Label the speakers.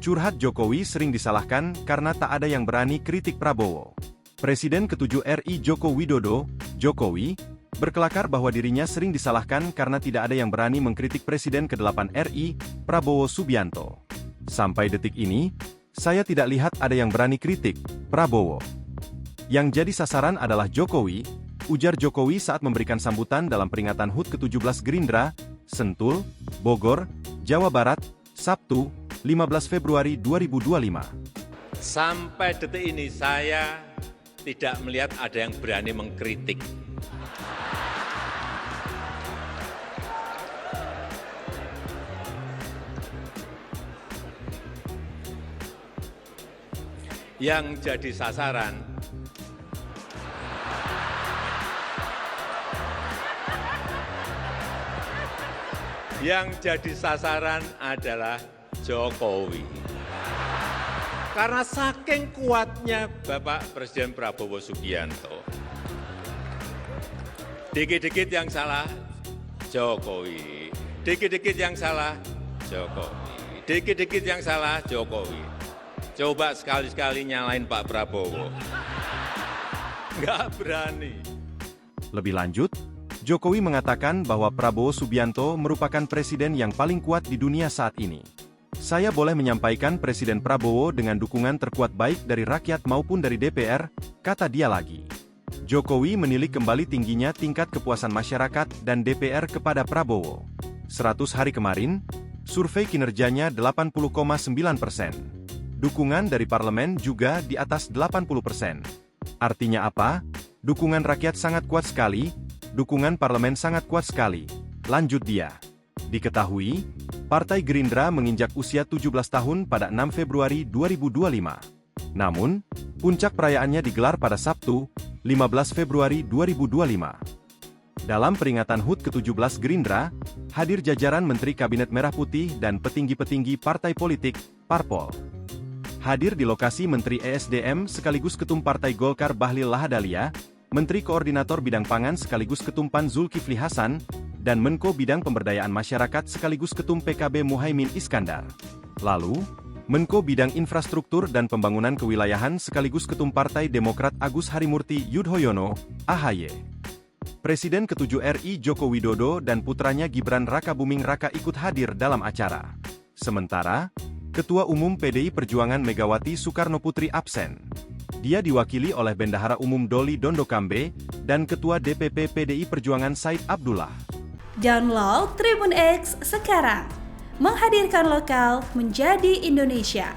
Speaker 1: Curhat Jokowi sering disalahkan karena tak ada yang berani kritik Prabowo. Presiden ke-7 RI Joko Widodo, Jokowi, berkelakar bahwa dirinya sering disalahkan karena tidak ada yang berani mengkritik Presiden ke-8 RI, Prabowo Subianto. Sampai detik ini, saya tidak lihat ada yang berani kritik Prabowo. Yang jadi sasaran adalah Jokowi, ujar Jokowi saat memberikan sambutan dalam peringatan HUT ke-17 Gerindra, Sentul, Bogor, Jawa Barat, Sabtu, 15 Februari 2025.
Speaker 2: Sampai detik ini saya tidak melihat ada yang berani mengkritik. Yang jadi sasaran adalah Jokowi. Karena saking kuatnya Bapak Presiden Prabowo Subianto. Dikit-dikit yang salah, Jokowi. Dikit-dikit yang salah, Jokowi. Dikit-dikit yang salah, Jokowi. Coba sekali-sekali nyalain Pak Prabowo. Nggak berani.
Speaker 1: Lebih lanjut, Jokowi mengatakan bahwa Prabowo Subianto merupakan presiden yang paling kuat di dunia saat ini. Saya boleh menyampaikan Presiden Prabowo dengan dukungan terkuat baik dari rakyat maupun dari DPR, kata dia lagi. Jokowi menilik kembali tingginya tingkat kepuasan masyarakat dan DPR kepada Prabowo. 100 hari kemarin, survei kinerjanya 80,9%. Dukungan dari parlemen juga di atas 80%. Artinya apa? Dukungan rakyat sangat kuat sekali, dukungan parlemen sangat kuat sekali. Lanjut dia. Diketahui, Partai Gerindra menginjak usia 17 tahun pada 6 Februari 2025. Namun, puncak perayaannya digelar pada Sabtu, 15 Februari 2025. Dalam peringatan HUT ke-17 Gerindra, hadir jajaran Menteri Kabinet Merah Putih dan petinggi-petinggi partai politik, Parpol. Hadir di lokasi Menteri ESDM sekaligus Ketum Partai Golkar Bahlil Lahadalia, Menteri Koordinator Bidang Pangan sekaligus Ketum PAN Zulkifli Hasan, dan Menko Bidang Pemberdayaan Masyarakat sekaligus Ketum PKB Muhaimin Iskandar. Lalu, Menko Bidang Infrastruktur dan Pembangunan Kewilayahan sekaligus Ketum Partai Demokrat Agus Harimurti Yudhoyono, AHY. Presiden ke-7 RI Joko Widodo dan putranya Gibran Rakabuming Raka ikut hadir dalam acara. Sementara, Ketua Umum PDI Perjuangan Megawati Soekarnoputri absen. Dia diwakili oleh Bendahara Umum Doli Dondokambe dan Ketua DPP PDI Perjuangan Said Abdullah.
Speaker 3: Download Tribun X sekarang, menghadirkan lokal menjadi Indonesia.